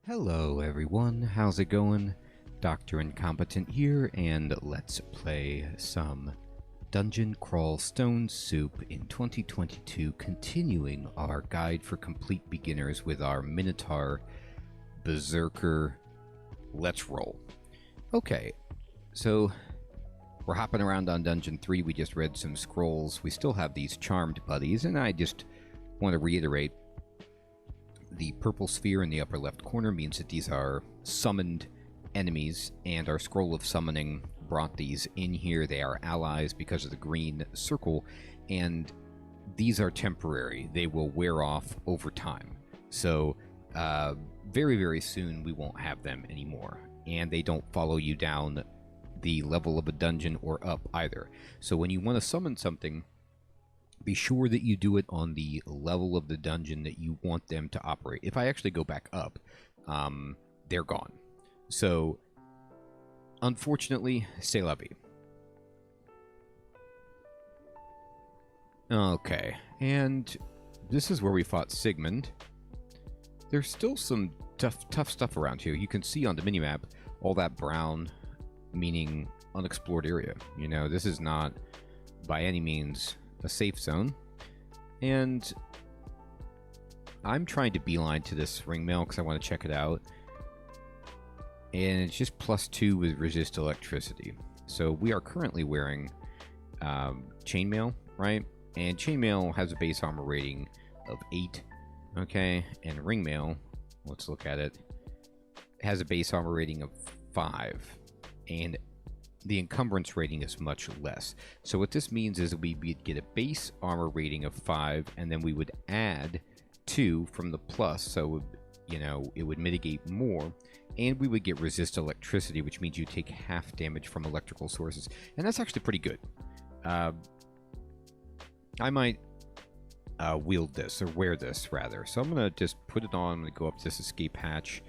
Hello everyone, how's it going? Dr. Incompetent here, and let's play some Dungeon Crawl Stone Soup in 2022, continuing our guide for complete beginners with our Minotaur Berserker Let's Roll. Okay, so we're hopping around on Dungeon 3, we just read some scrolls, we still have these charmed buddies, and I just want to reiterate the purple sphere in the upper left corner means that these are summoned enemies, and our scroll of summoning brought these in here. They are allies because of the green circle, and these are temporary. They will wear off over time. So very, very soon we won't have them anymore, and they don't follow you down the level of a dungeon or up either. So when you want to summon something, be sure that you do it on the level of the dungeon that you want them to operate. If I actually go back up, they're gone. So, unfortunately, c'est la vie. Okay, and this is where we fought Sigmund. There's still some tough stuff around here. You can see on the minimap all that brown, meaning unexplored area. You know, this is not by any means a safe zone, and I'm trying to beeline to this ring mail because I want to check it out, and it's just +2 with resist electricity. So we are currently wearing chainmail, right? And chainmail has a base armor rating of 8, okay, and ringmail, let's look at it, has a base armor rating of 5, and the encumbrance rating is much less. So what this means is we would get a base armor rating of 5, and then we would add 2 from the plus, so you know it would mitigate more, and we would get resist electricity, which means you take half damage from electrical sources, and that's actually pretty good. I might wield this, or wear this rather. So I'm gonna just put it on. I'm gonna go up to this escape hatch.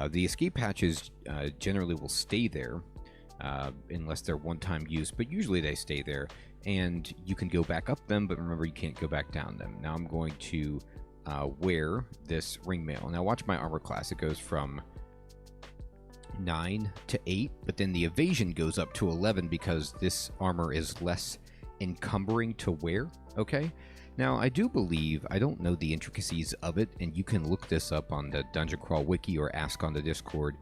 The escape hatches generally will stay there unless they're one-time use, but usually they stay there, and you can go back up them, but remember you can't go back down them. Now I'm going to wear this ringmail. Now watch my armor class. It goes from 9 to 8, but then the evasion goes up to 11 because this armor is less encumbering to wear, okay? Now I do believe, I don't know the intricacies of it, and you can look this up on the Dungeon Crawl wiki or ask on the Discord.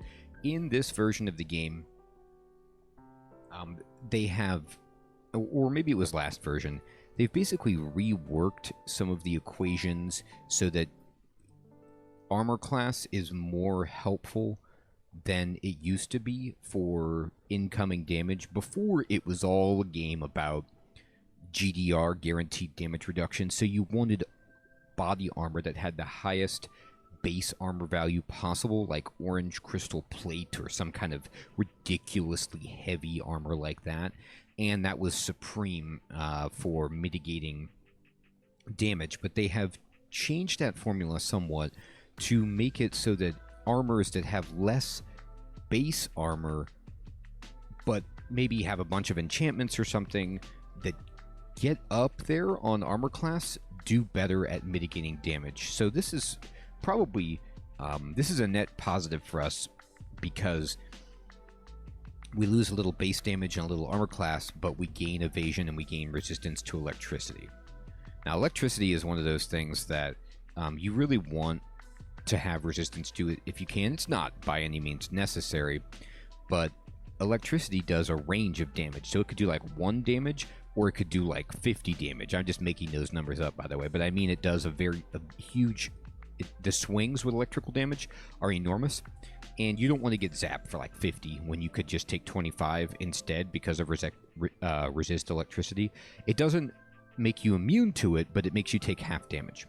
In this version of the game, they have, or maybe it was last version, they've basically reworked some of the equations so that armor class is more helpful than it used to be for incoming damage. Before, it was all a game about GDR, guaranteed damage reduction, so you wanted body armor that had the highest base armor value possible, like orange crystal plate or some kind of ridiculously heavy armor like that, and that was supreme for mitigating damage. But they have changed that formula somewhat to make it so that armors that have less base armor but maybe have a bunch of enchantments or something that get up there on armor class do better at mitigating damage. So this is probably this is a net positive for us because we lose a little base damage and a little armor class, but we gain evasion and we gain resistance to electricity. Now electricity is one of those things that you really want to have resistance to it if you can. It's not by any means necessary, but electricity does a range of damage, so it could do like 1 damage or it could do like 50 damage. I'm just making those numbers up, by the way, but I mean it does a huge, the swings with electrical damage are enormous, and you don't want to get zapped for like 50 when you could just take 25 instead because of resist electricity. It doesn't make you immune to it, but it makes you take half damage.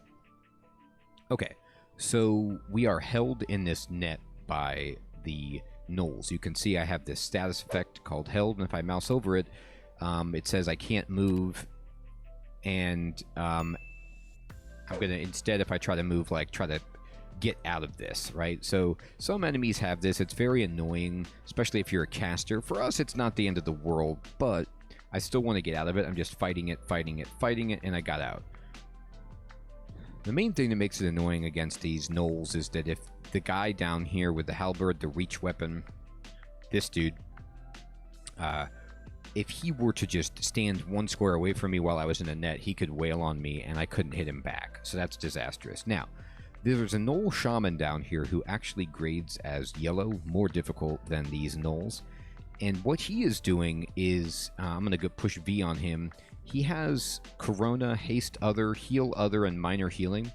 Okay, so we are held in this net by the gnolls. You can see I have this status effect called held, and if I mouse over it, it says I can't move, and I'm gonna, instead, if I try to move, like try to get out of this, right? So some enemies have this. It's very annoying, especially if you're a caster. For us, it's not the end of the world, but I still want to get out of it. I'm just fighting it, and I got out. The main thing that makes it annoying against these gnolls is that if the guy down here with the halberd, the reach weapon, this dude, if he were to just stand one square away from me while I was in a net, he could wail on me and I couldn't hit him back. So that's disastrous. Now, there's a gnoll shaman down here who actually grades as yellow, more difficult than these gnolls. And what he is doing is, I'm going to go push V on him. He has Corona, Haste Other, Heal Other, and Minor Healing.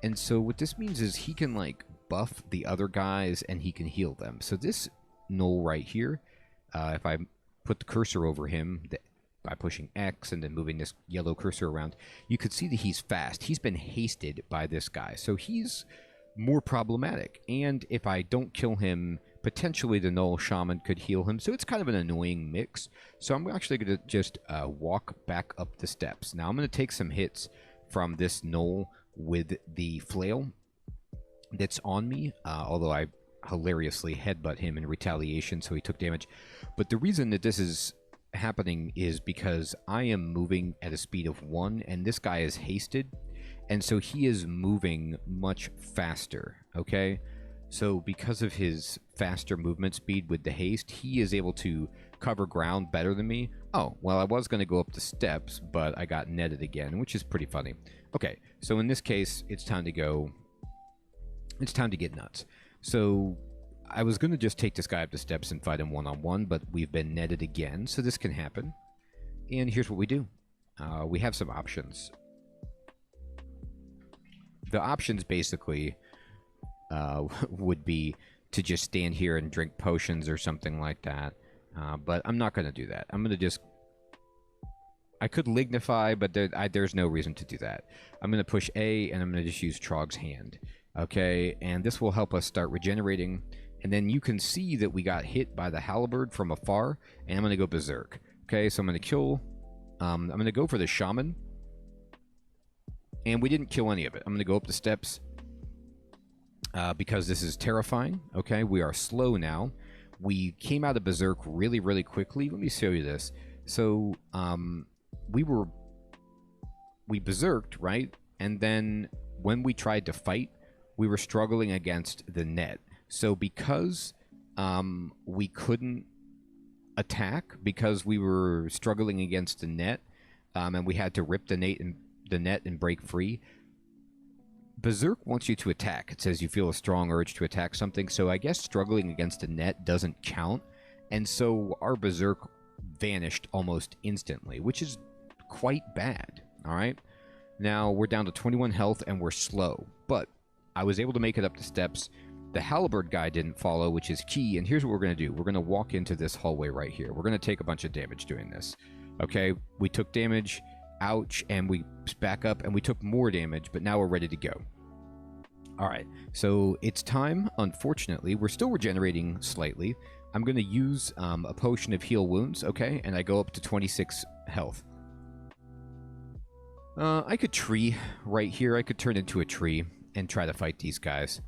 And so what this means is he can, like, buff the other guys and he can heal them. So this gnoll right here, if I put the cursor over him by pushing X and then moving this yellow cursor around, you could see that he's fast. He's been hasted by this guy. So he's more problematic. And if I don't kill him, potentially the Gnoll Shaman could heal him. So it's kind of an annoying mix. So I'm actually going to just walk back up the steps. Now I'm going to take some hits from this Gnoll with the flail that's on me, although I hilariously headbutt him in retaliation, so he took damage. But the reason that this is happening is because I am moving at a speed of 1, and this guy is hasted, and so he is moving much faster, okay? So because of his faster movement speed with the haste, he is able to cover ground better than me. Oh, well, I was going to go up the steps, but I got netted again, which is pretty funny. Okay, so in this case, it's time to go... It's time to get nuts. So I was going to just take this guy up the steps and fight him one-on-one, but we've been netted again, so this can happen. And here's what we do. We have some options. The options basically would be to just stand here and drink potions or something like that. But I'm not going to do that. I'm going to just... I could lignify, but there's no reason to do that. I'm going to push A, and I'm going to just use Trog's Hand. Okay, and this will help us start regenerating. And then you can see that we got hit by the halberd from afar, and I'm going to go berserk. Okay, so I'm going to kill... I'm going to go for the shaman. And we didn't kill any of it. I'm going to go up the steps because this is terrifying. Okay, we are slow now. We came out of berserk really, really quickly. Let me show you this. So, we berserked, right? And then when we tried to fight, we were struggling against the net. So because we couldn't attack, because we were struggling against the net, and we had to rip the net and break free, Berserk wants you to attack. It says you feel a strong urge to attack something. So I guess struggling against the net doesn't count. And so our Berserk vanished almost instantly, which is quite bad. All right. Now we're down to 21 health and we're slow, but I was able to make it up the steps. The halberd guy didn't follow, which is key. And here's what we're going to do. We're going to walk into this hallway right here. We're going to take a bunch of damage doing this. Okay. We took damage. Ouch. And we back up and we took more damage, but now we're ready to go. All right. So it's time. Unfortunately, we're still regenerating slightly. I'm going to use a potion of heal wounds. Okay. And I go up to 26 health. I could tree right here. I could turn into a tree and try to fight these guys.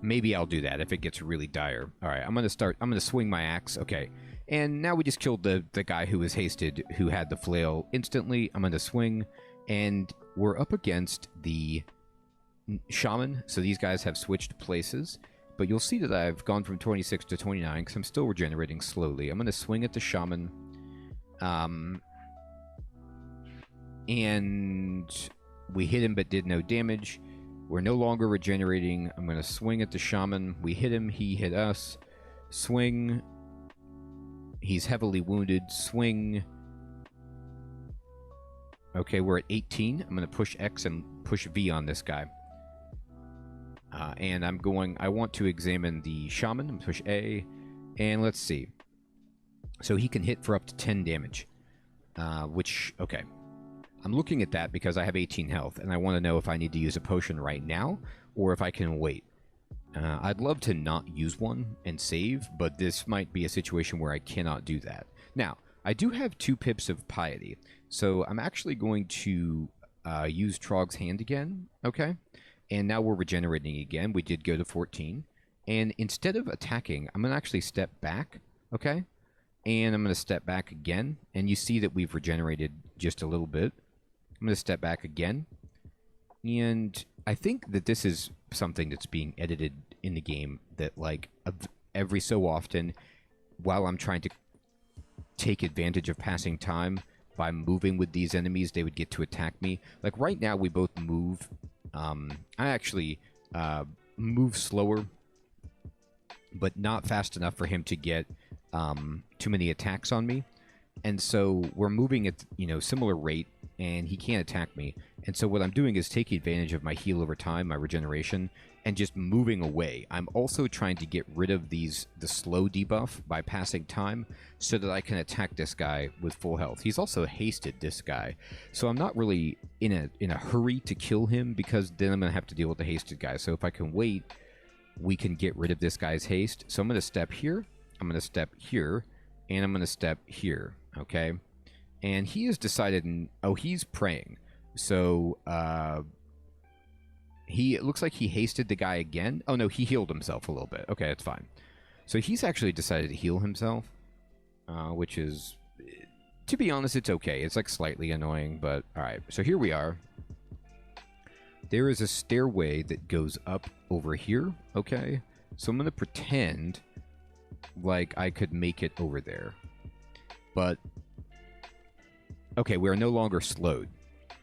Maybe I'll do that if it gets really dire. All right, I'm going to swing my axe. Okay. And now we just killed the guy who was hasted, who had the flail instantly. I'm going to swing, and we're up against the shaman. So these guys have switched places. But you'll see that I've gone from 26 to 29 because I'm still regenerating slowly. I'm going to swing at the shaman. And we hit him but did no damage. We're no longer regenerating. I'm going to swing at the shaman. We hit him. He hit us. Swing. He's heavily wounded. Swing. Okay, we're at 18. I'm going to push X and push V on this guy. And I want to examine the shaman. I'm going to push A. And let's see. So he can hit for up to 10 damage. Okay. I'm looking at that because I have 18 health, and I want to know if I need to use a potion right now, or if I can wait. I'd love to not use one and save, but this might be a situation where I cannot do that. Now, I do have 2 pips of piety, so I'm actually going to use Trog's Hand again, okay? And now we're regenerating again. We did go to 14. And instead of attacking, I'm going to actually step back, okay? And I'm going to step back again, and you see that we've regenerated just a little bit. I'm going to step back again. And I think that this is something that's being edited in the game, that like every so often, while I'm trying to take advantage of passing time by moving with these enemies, they would get to attack me. Like right now, we both move. I actually move slower, but not fast enough for him to get too many attacks on me. And so we're moving at, you know, similar rate, and he can't attack me. And so what I'm doing is taking advantage of my heal over time, my regeneration, and just moving away. I'm also trying to get rid of the slow debuff by passing time so that I can attack this guy with full health. He's also hasted, this guy. So I'm not really in a hurry to kill him, because then I'm going to have to deal with the hasted guy. So if I can wait, we can get rid of this guy's haste. So I'm going to step here, I'm going to step here, and I'm going to step here, okay? And he has decided, oh, he's praying. So, it looks like he hasted the guy again. Oh, no, he healed himself a little bit. Okay, that's fine. So he's actually decided to heal himself, which is, to be honest, it's okay. It's like slightly annoying, but all right. So here we are. There is a stairway that goes up over here, okay? So I'm going to pretend like I could make it over there. But, okay, we are no longer slowed,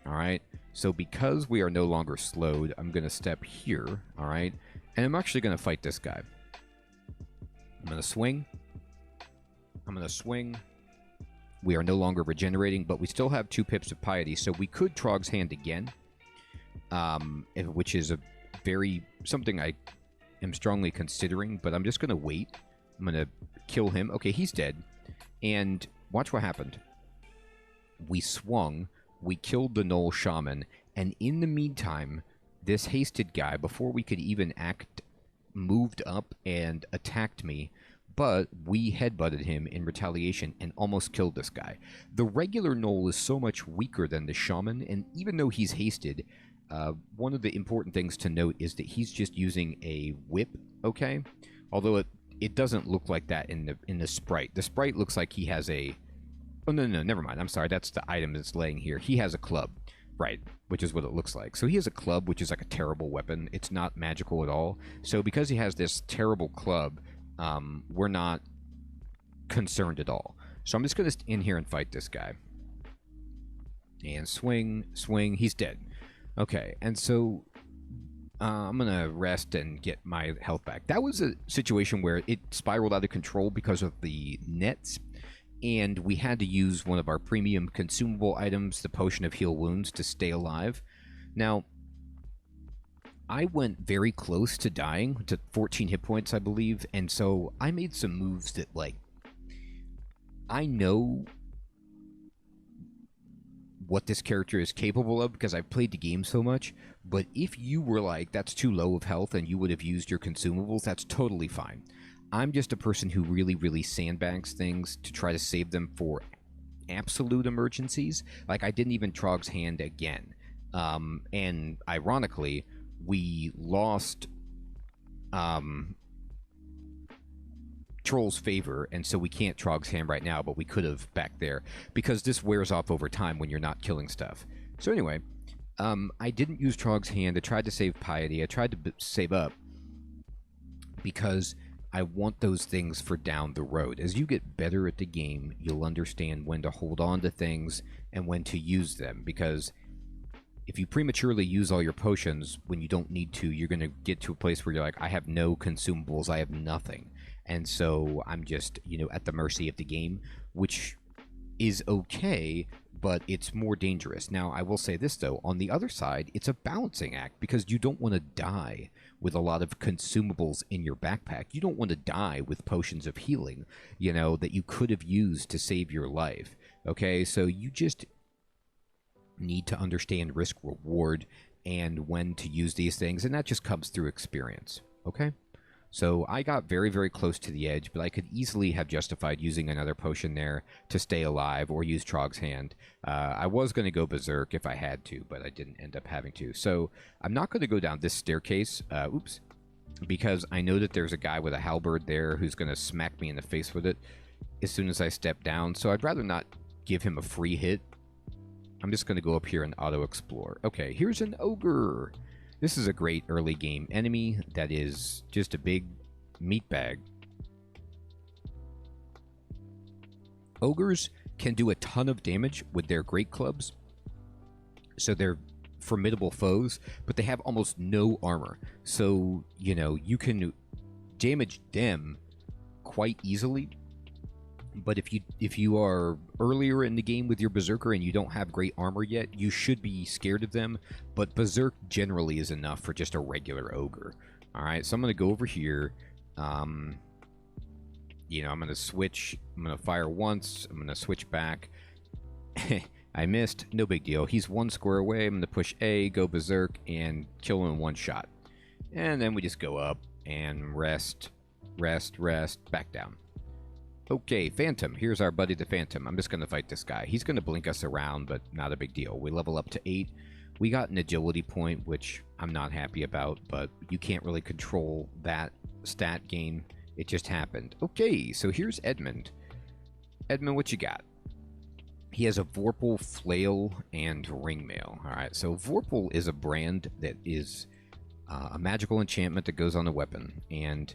all right? So because we are no longer slowed, I'm going to step here, all right? And I'm actually going to fight this guy. I'm going to swing. I'm going to swing. We are no longer regenerating, but we still have 2 pips of piety, so we could Trog's Hand again, which is something I am strongly considering, but I'm just going to wait. I'm going to kill him. Okay, he's dead. And watch what happened. We swung. We killed the Null Shaman, and in the meantime, this hasted guy, before we could even act, moved up and attacked me, but we headbutted him in retaliation and almost killed this guy. The regular Null is so much weaker than the Shaman, and even though he's hasted, one of the important things to note is that he's just using a whip, okay? Although it doesn't look like that in the sprite. The sprite looks like he has a... Oh, no, never mind. I'm sorry. That's the item that's laying here. He has a club, right, which is what it looks like. So he has a club, which is like a terrible weapon. It's not magical at all. So because he has this terrible club, we're not concerned at all. So I'm just going to in here and fight this guy. And swing, swing. He's dead. Okay, and so I'm going to rest and get my health back. That was a situation where it spiraled out of control because of the nets. And we had to use one of our premium consumable items, the Potion of Heal Wounds, to stay alive. Now, I went very close to dying, to 14 hit points, I believe, and so I made some moves that, like, I know what this character is capable of because I've played the game so much, but if you were like, that's too low of health and you would have used your consumables, that's totally fine. I'm just a person who really, really sandbags things to try to save them for absolute emergencies. Like, I didn't even Trog's Hand again. And ironically, we lost Troll's Favor, and so we can't Trog's Hand right now, but we could have back there, because this wears off over time when you're not killing stuff. So anyway, I didn't use Trog's Hand. I tried to save Piety. I tried to save up, because I want those things for down the road. As you get better at the game, you'll understand when to hold on to things and when to use them, because if you prematurely use all your potions when you don't need to, you're going to get to a place where you're like, I have no consumables, I have nothing. And so I'm just, you know, at the mercy of the game, which is okay, but it's more dangerous. Now, I will say this, though. On the other side, it's a balancing act, because you don't want to die with a lot of consumables in your backpack. You don't want to die with potions of healing, you know, that you could have used to save your life. Okay, so you just need to understand risk-reward and when to use these things, and that just comes through experience. Okay? So I got very, very close to the edge, but I could easily have justified using another potion there to stay alive, or use Trog's Hand. I was going to go Berserk if I had to, but I didn't end up having to. So I'm not going to go down this staircase, because I know that there's a guy with a halberd there who's going to smack me in the face with it as soon as I step down. So I'd rather not give him a free hit I'm just going to go up here and auto-explore. Okay, here's an ogre. This is a great early game enemy that is just a big meat bag. Ogres can do a ton of damage with their great clubs, so they're formidable foes, but they have almost no armor. So, you know, you can damage them quite easily. But if you are earlier in the game with your Berserker and you don't have great armor yet, you should be scared of them. But Berserk generally is enough for just a regular ogre. Alright, so I'm going to go over here. You know, I'm going to switch. I'm going to fire once. I'm going to switch back. I missed. No big deal. He's one square away. I'm going to push A, go Berserk, and kill him in one shot. And then we just go up and rest, back down. Okay, Phantom. Here's our buddy the Phantom. I'm just going to fight this guy. He's going to blink us around, but not a big deal. We level up to 8. We got an agility point, which I'm not happy about, but you can't really control that stat gain. It just happened. Okay, so here's Edmund. Edmund, what you got? He has a Vorpal, Flail, and Ringmail. Alright, so Vorpal is a brand that is a magical enchantment that goes on the weapon, and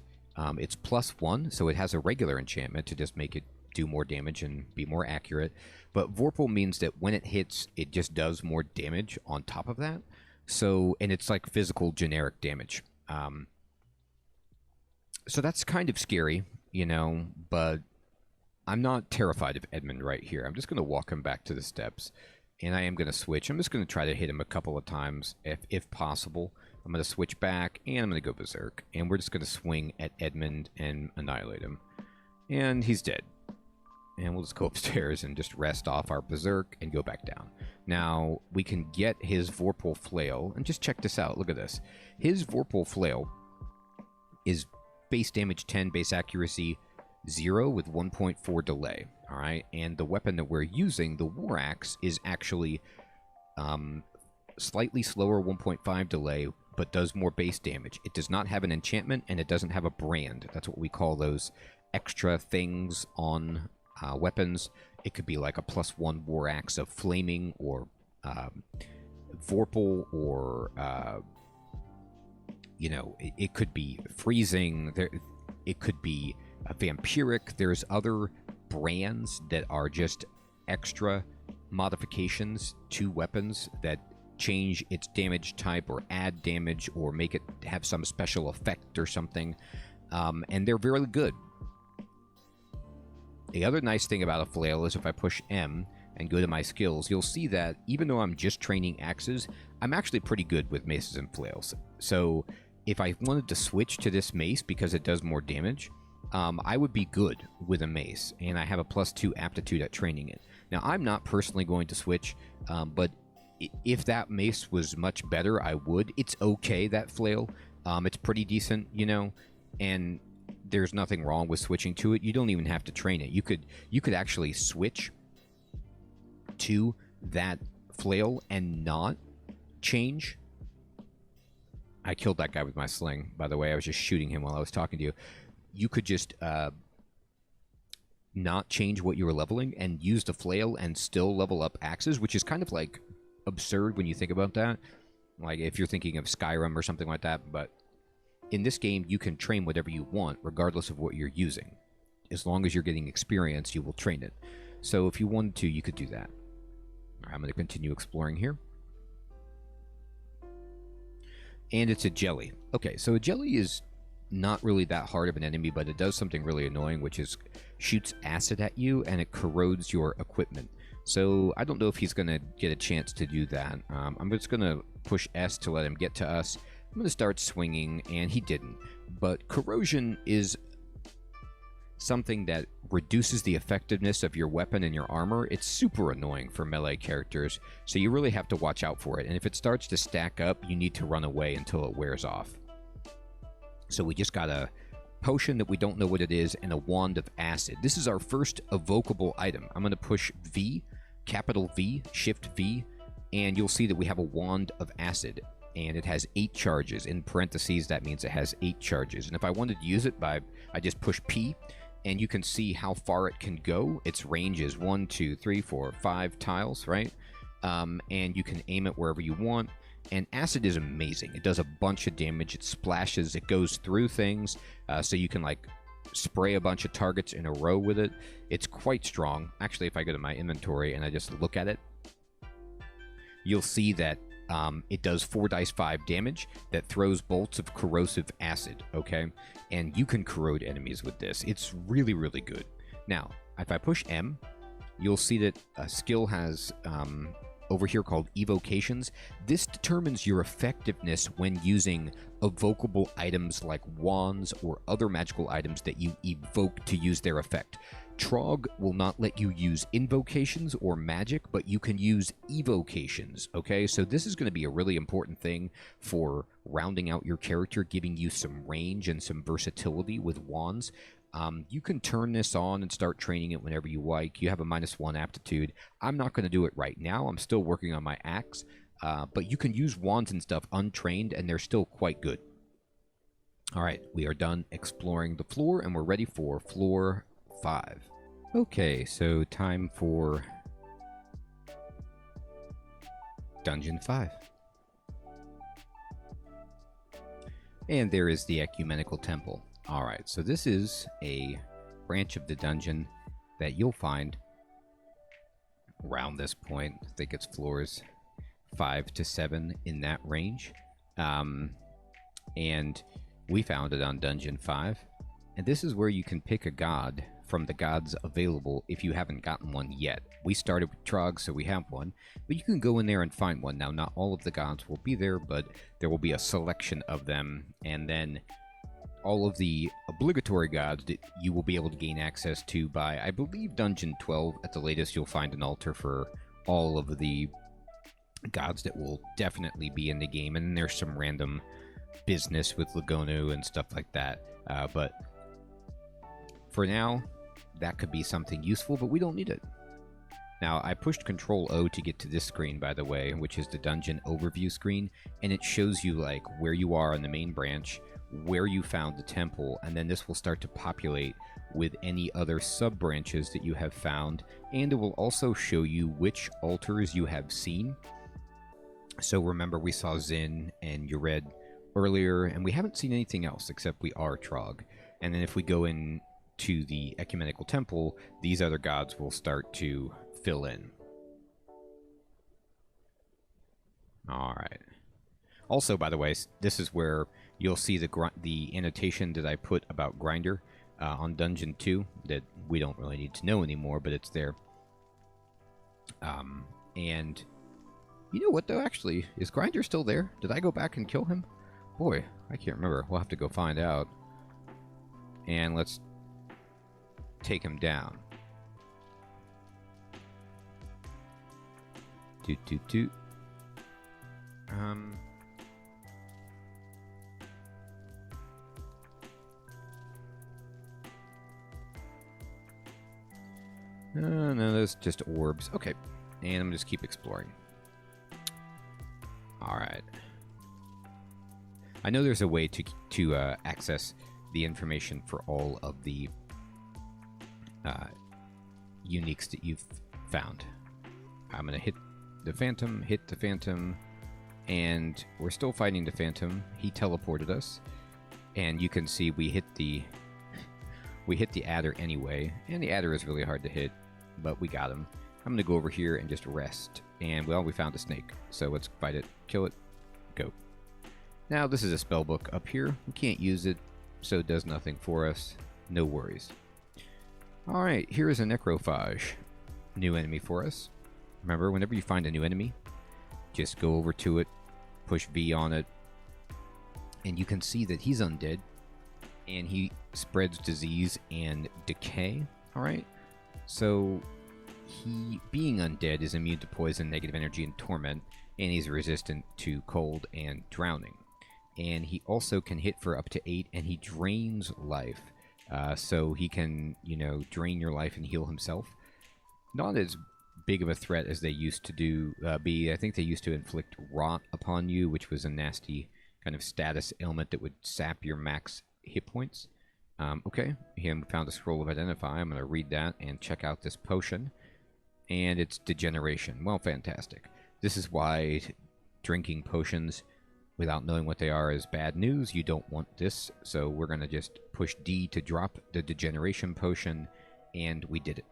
it's +1, so it has a regular enchantment to just make it do more damage and be more accurate. But Vorpal means that when it hits, it just does more damage on top of that. So, and it's like physical generic damage. So that's kind of scary, you know, but I'm not terrified of Edmund right here. I'm just going to walk him back to the steps, and I am going to switch. I'm just going to try to hit him a couple of times if possible. I'm going to switch back, and I'm going to go Berserk. And we're just going to swing at Edmund and annihilate him. And he's dead. And we'll just go upstairs and just rest off our Berserk and go back down. Now, we can get his Vorpal Flail. And just check this out. Look at this. His Vorpal Flail is base damage 10, base accuracy 0 with 1.4 delay. Alright? And the weapon that we're using, the War Axe, is actually slightly slower, 1.5 delay, but does more base damage. It does not have an enchantment, and it doesn't have a brand. That's what we call those extra things on weapons. It could be like a +1 War Axe of Flaming, or Vorpal, or you know, it could be Freezing. It could be a Vampiric. There's other brands that are just extra modifications to weapons that change its damage type or add damage or make it have some special effect or something, and they're very good. The other nice thing about a flail is if I push M and go to my skills, you'll see that even though I'm just training axes, I'm actually pretty good with maces and flails. So if I wanted to switch to this mace because it does more damage, I would be good with a mace, and I have a +2 aptitude at training it. Now, I'm not personally going to switch, but if that mace was much better, I would. It's okay, that flail. It's pretty decent, you know, and there's nothing wrong with switching to it. You don't even have to train it. You could actually switch to that flail and not change. I killed that guy with my sling, by the way. I was just shooting him while I was talking to you. You could just not change what you were leveling and use the flail and still level up axes, which is kind of like absurd when you think about that. Like if you're thinking of Skyrim or something like that, but in this game you can train whatever you want regardless of what you're using. As long as you're getting experience, you will train it. So if you wanted to, you could do that. All right, I'm going to continue exploring here. And it's a jelly. Okay, so a jelly is not really that hard of an enemy, but it does something really annoying, which is shoots acid at you and it corrodes your equipment. So I don't know if he's going to get a chance to do that. I'm just going to push S to let him get to us. I'm going to start swinging, and he didn't. But corrosion is something that reduces the effectiveness of your weapon and your armor. It's super annoying for melee characters, so you really have to watch out for it. And if it starts to stack up, you need to run away until it wears off. So we just got a potion that we don't know what it is, and a wand of acid. This is our first evocable item. I'm going to push V, capital V, Shift V, and you'll see that we have a wand of acid, and it has 8 charges. In parentheses, that means it has 8 charges. And if I wanted to use it, I just push P, and you can see how far it can go. Its range is 1, 2, 3, 4, 5 tiles, right? and you can aim it wherever you want. And acid is amazing. It does a bunch of damage. It splashes. It goes through things, so you can like spray a bunch of targets in a row with it. It's quite strong. Actually, if I go to my inventory and I just look at it, you'll see that it does 4 dice 5 damage that throws bolts of corrosive acid, okay? And you can corrode enemies with this. It's really, really good. Now, if I push M, you'll see that a skill has over here called evocations. This determines your effectiveness when using evocable items like wands or other magical items that you evoke to use their effect. Trog will not let you use invocations or magic, but you can use evocations, okay? So this is going to be a really important thing for rounding out your character, giving you some range and some versatility with wands. You can turn this on and start training it whenever you like. You have a -1 aptitude. I'm not going to do it right now. I'm still working on my axe. But you can use wands and stuff untrained, and they're still quite good. All right, we are done exploring the floor, and we're ready for floor 5. Okay, so time for Dungeon 5. And there is the Ecumenical Temple. Alright, so this is a branch of the dungeon that you'll find around this point. I think it's floors 5 to 7 in that range. And we found it on Dungeon 5. And this is where you can pick a god from the gods available if you haven't gotten one yet. We started with Trog, so we have one. But you can go in there and find one. Now, not all of the gods will be there, but there will be a selection of them. And then all of the obligatory gods that you will be able to gain access to by, I believe, Dungeon 12. At the latest, you'll find an altar for all of the gods that will definitely be in the game. And then there's some random business with Lagonu and stuff like that. But for now, that could be something useful, but we don't need it. Now, I pushed Control-O to get to this screen, by the way, which is the dungeon overview screen, and it shows you like where you are on the main branch, where you found the temple, and then this will start to populate with any other sub-branches that you have found, and it will also show you which altars you have seen. So remember, we saw Zin and Yared earlier, and we haven't seen anything else except we are Trog. And then if we go in to the Ecumenical Temple, these other gods will start to fill in. Alright. Also, by the way, this is where you'll see the annotation that I put about Grinder on Dungeon 2 that we don't really need to know anymore, but it's there. And you know what, though, actually? Is Grinder still there? Did I go back and kill him? Boy, I can't remember. We'll have to go find out. And let's take him down. Toot, toot, toot. No, those just orbs. Okay, and I'm gonna just keep exploring. Alright. I know there's a way to access the information for all of the uniques that you've found. I'm going to hit the Phantom, and we're still fighting the Phantom. He teleported us, and you can see we hit the Adder anyway, and the Adder is really hard to hit, but we got him. I'm going to go over here and just rest, and well, we found a snake, so let's fight it, kill it, go. Now, this is a spell book up here. We can't use it, so it does nothing for us. No worries. Alright, here is a Necrophage. New enemy for us. Remember, whenever you find a new enemy, just go over to it, push V on it, and you can see that he's undead, and he spreads disease and decay. Alright? So, he, being undead, is immune to poison, negative energy, and torment, and he's resistant to cold and drowning. And he also can hit for up to 8, and he drains life. So he can, you know, drain your life and heal himself. Not as big of a threat as they used to be. I think they used to inflict rot upon you, which was a nasty kind of status ailment that would sap your max hit points. Okay, he found a scroll of Identify. I'm going to read that and check out this potion. and it's degeneration. Well, fantastic. This is why drinking potions without knowing what they are is bad news. You don't want this, so we're going to just push D to drop the degeneration potion, and we did it.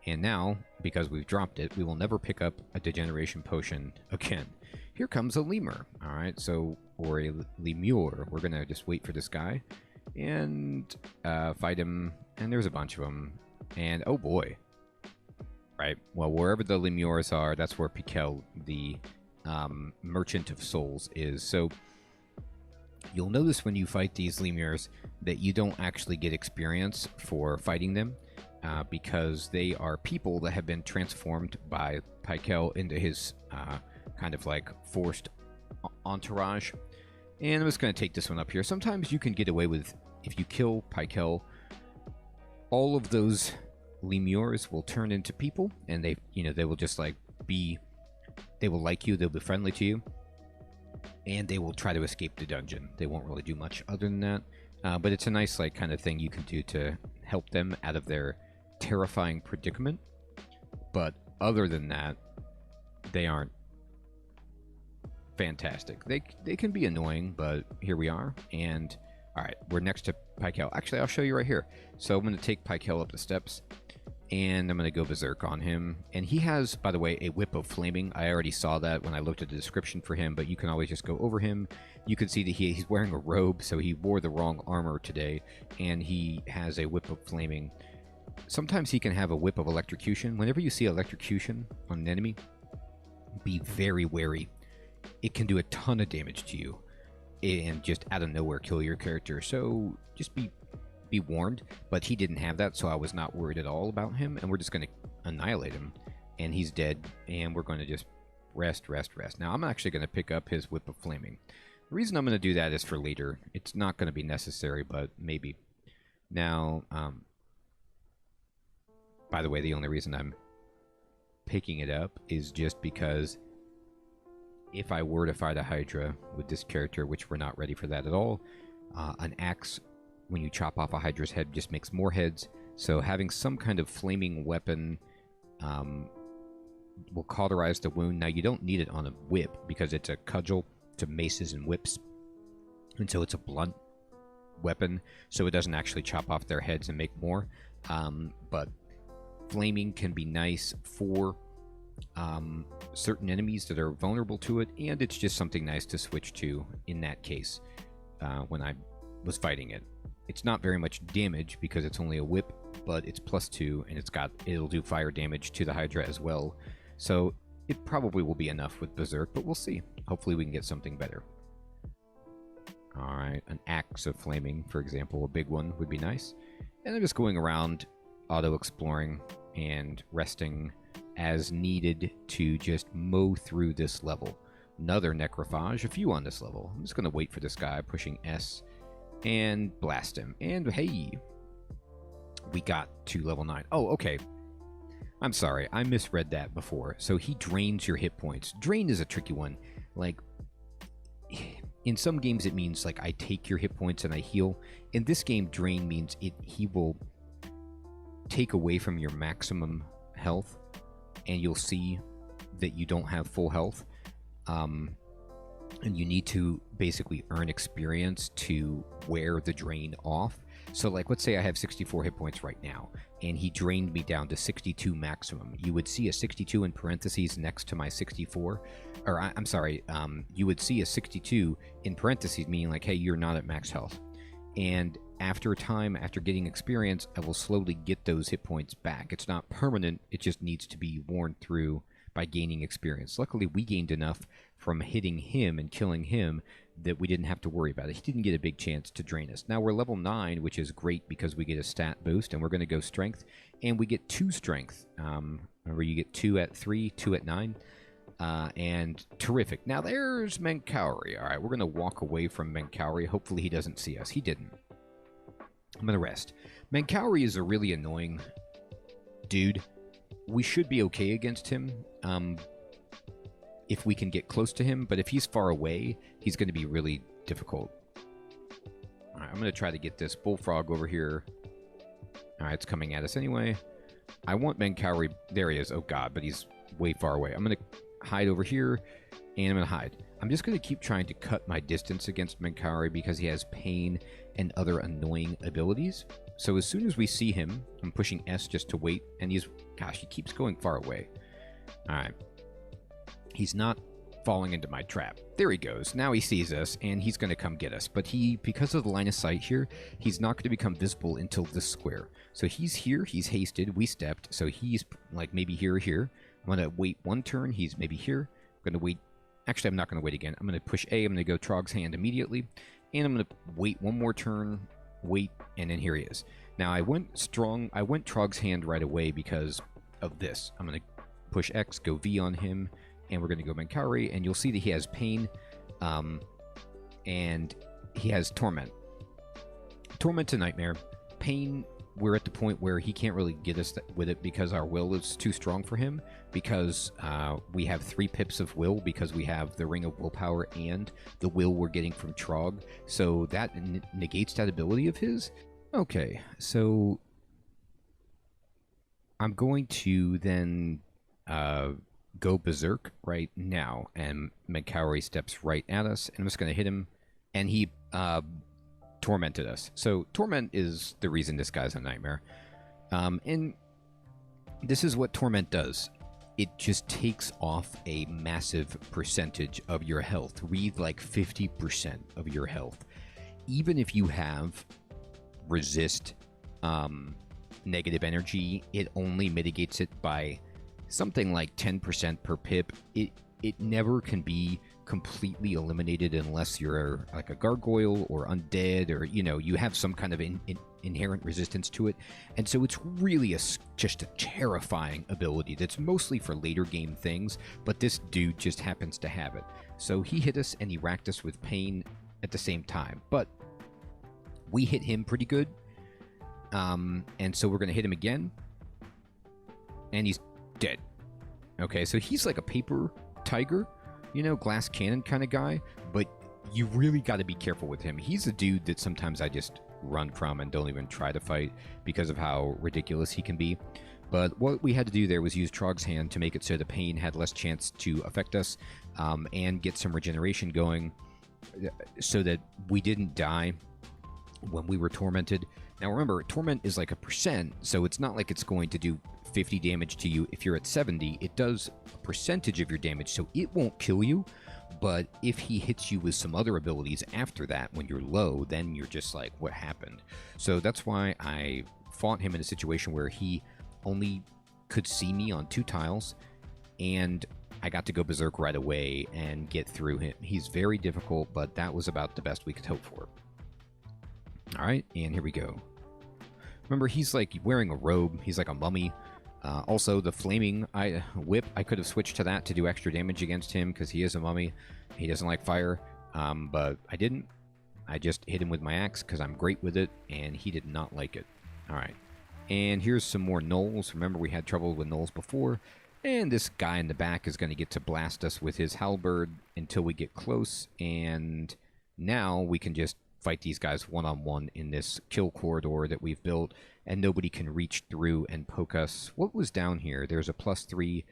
And now, because we've dropped it, we will never pick up a degeneration potion again. Here comes a lemur. All right, so, or a lemur. We're going to just wait for this guy and fight him. And there's a bunch of them. And, oh boy. Right, well, wherever the lemurs are, that's where Pikel, the Merchant of Souls, is. So, you'll notice when you fight these lemurs that you don't actually get experience for fighting them. Because they are people that have been transformed by Pikel into his kind of like forced entourage. And I'm just going to take this one up here. Sometimes you can get away with, if you kill Pikel, all of those lemurs will turn into people, and they will just like they will like you, they'll be friendly to you, and they will try to escape the dungeon. They won't really do much other than that, but it's a nice like kind of thing you can do to help them out of their terrifying predicament. But other than that, they aren't fantastic. They can be annoying, but here we are. And all right, we're next to Pikel. Actually, I'll show you right here. So I'm going to take Pikel up the steps, and I'm going to go berserk on him. And he has, by the way, a whip of flaming. I already saw that when I looked at the description for him, but you can always just go over him. You can see that he's wearing a robe, so he wore the wrong armor today, and he has a whip of flaming. Sometimes he can have a whip of electrocution. Whenever you see electrocution on an enemy, be very wary. It can do a ton of damage to you and just out of nowhere kill your character. So just be warned. But he didn't have that, so I was not worried at all about him. And we're just going to annihilate him. And he's dead. And we're going to just rest. Now I'm actually going to pick up his whip of flaming. The reason I'm going to do that is for later. It's not going to be necessary, but maybe. Now, by the way, the only reason I'm picking it up is just because if I were to fight a Hydra with this character, which we're not ready for that at all, an axe, when you chop off a Hydra's head, just makes more heads. So having some kind of flaming weapon will cauterize the wound. Now, you don't need it on a whip because it's a cudgel to maces and whips. And so it's a blunt weapon, so it doesn't actually chop off their heads and make more. But flaming can be nice for certain enemies that are vulnerable to it, and it's just something nice to switch to in that case when I was fighting it. It's not very much damage because it's only a whip, but it's +2, and it'll do fire damage to the Hydra as well. So it probably will be enough with Berserk, but we'll see. Hopefully we can get something better. Alright, an axe of flaming, for example, a big one would be nice. And I'm just going around auto-exploring and resting as needed to just mow through this level. Another Necrophage, a few on this level. I'm just going to wait for this guy, pushing S, and blast him. And hey, we got to level 9. Oh, okay. I'm sorry, I misread that before. So he drains your hit points. Drain is a tricky one. Like, in some games it means like I take your hit points and I heal. In this game, drain means he will take away from your maximum health, and you'll see that you don't have full health, and you need to basically earn experience to wear the drain off. So like, let's say I have 64 hit points right now, and he drained me down to 62 maximum. You would see a 62 in parentheses next to my 64, or I'm sorry, you would see a 62 in parentheses, meaning like, hey, you're not at max health. And after time, after getting experience, I will slowly get those hit points back. It's not permanent, it just needs to be worn through by gaining experience. Luckily, we gained enough from hitting him and killing him that we didn't have to worry about it. He didn't get a big chance to drain us. Now we're level 9, which is great because we get a stat boost, and we're going to go strength, and we get 2 strength. Remember, you get 2 at 3, 2 at 9. And terrific. Now there's Menkauri. All right, we're going to walk away from Menkauri. Hopefully he doesn't see us. He didn't. I'm going to rest. Menkauri is a really annoying dude. We should be okay against him if we can get close to him, but if he's far away, he's going to be really difficult. All right, I'm going to try to get this bullfrog over here. All right, it's coming at us anyway. I want Menkauri. There he is. Oh god, but he's way far away. I'm going to hide over here, and I'm going to hide. I'm just going to keep trying to cut my distance against Menkauri because he has pain and other annoying abilities. So as soon as we see him, I'm pushing S just to wait, and he's... Gosh, he keeps going far away. Alright. He's not falling into my trap. There he goes. Now he sees us, and he's going to come get us. But because of the line of sight here, he's not going to become visible until this square. So he's here, he's hasted, we stepped, so he's like maybe here or here. I'm going to wait one turn, he's maybe here. I'm going to wait... Actually, I'm not going to wait again. I'm going to push A, I'm going to go Trog's Hand immediately, and I'm going to wait one more turn, wait, and then here he is. Now, I went Trog's Hand right away because of this. I'm going to push X, go V on him, and we're going to go Menkauri, and you'll see that he has pain, and he has Torment. Torment's a nightmare. Pain, we're at the point where he can't really get us with it because our will is too strong for him, because we have 3 pips of will, because we have the Ring of Willpower and the will we're getting from Trog, so that negates that ability of his. Okay, so I'm going to then go Berserk right now, and Menkauri steps right at us, and I'm just going to hit him, and he tormented us. So Torment is the reason this guy's a nightmare. And this is what Torment does. It just takes off a massive percentage of your health. Read like 50% of your health. Even if you have resist negative energy, it only mitigates it by something like 10% per pip. It never can be completely eliminated unless you're like a gargoyle or undead, or you have some kind of inherent resistance to it. And so it's really just a terrifying ability that's mostly for later game things, but this dude just happens to have it. So he hit us and he racked us with pain at the same time, but we hit him pretty good, and so we're gonna hit him again, and he's dead. Okay, so he's like a paper tiger, glass cannon kind of guy, but you really got to be careful with him. He's a dude that sometimes I just run from and don't even try to fight because of how ridiculous he can be. But what we had to do there was use Trog's Hand to make it so the pain had less chance to affect us, and get some regeneration going so that we didn't die when we were tormented. Now remember, torment is like a percent, so it's not like it's going to do 50 damage to you if you're at 70. It does a percentage of your damage, so it won't kill you, but if he hits you with some other abilities after that when you're low, then you're just like, what happened? So that's why I fought him in a situation where he only could see me on 2 tiles, and I got to go Berserk right away and get through him. He's very difficult, but that was about the best we could hope for. Alright, and here we go. Remember, he's like wearing a robe, he's like a mummy. Also, the flaming whip, I could have switched to that to do extra damage against him because he is a mummy. He doesn't like fire, but I didn't. I just hit him with my axe because I'm great with it, and he did not like it. Alright, and here's some more gnolls. Remember, we had trouble with gnolls before, and this guy in the back is going to get to blast us with his halberd until we get close, and now we can just fight these guys one-on-one in this kill corridor that we've built, and nobody can reach through and poke us. What was down here? There's a +3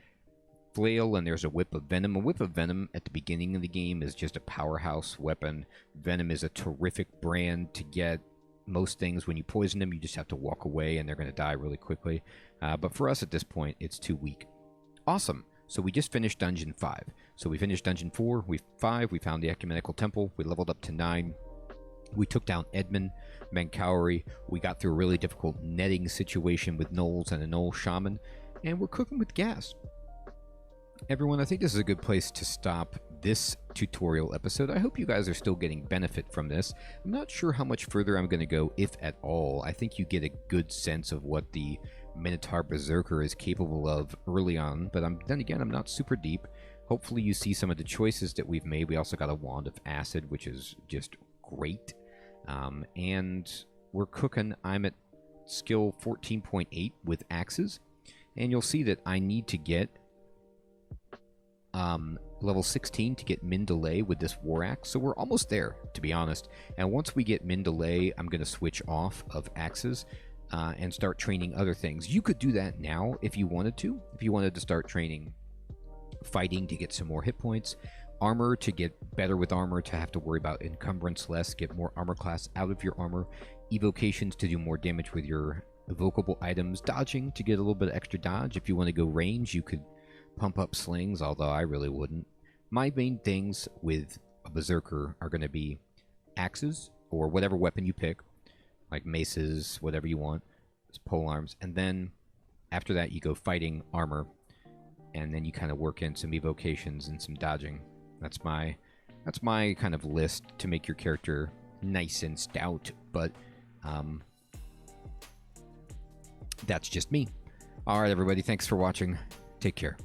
flail, and there's a whip of venom. A whip of venom at the beginning of the game is just a powerhouse weapon. Venom is a terrific brand to get. Most things, when you poison them, you just have to walk away, and they're going to die really quickly. But for us at this point, it's too weak. Awesome. So we just finished Dungeon 5. So we finished Dungeon 4, 5, we found the Ecumenical Temple, we leveled up to 9. We took down Edmund, Menkauri, we got through a really difficult netting situation with gnolls and a gnoll shaman, and we're cooking with gas. Everyone, I think this is a good place to stop this tutorial episode. I hope you guys are still getting benefit from this. I'm not sure how much further I'm going to go, if at all. I think you get a good sense of what the Minotaur Berserker is capable of early on, but then again, I'm not super deep. Hopefully you see some of the choices that we've made. We also got a Wand of Acid, which is just great. And we're cooking. I'm at skill 14.8 with axes, and you'll see that I need to get level 16 to get min delay with this war axe, so we're almost there, to be honest. And once we get min delay, I'm going to switch off of axes and start training other things. You could do that now if you wanted to. If you wanted to start training fighting to get some more hit points, armor to get better with armor, to have to worry about encumbrance less, get more armor class out of your armor, evocations to do more damage with your evocable items, dodging to get a little bit of extra dodge. If you want to go range, you could pump up slings, although I really wouldn't. My main things with a berserker are going to be axes, or whatever weapon you pick, like maces, whatever you want, pole arms, and then after that you go fighting, armor, and then you kind of work in some evocations and some dodging. That's my kind of list to make your character nice and stout, but that's just me. All right, everybody, thanks for watching. Take care.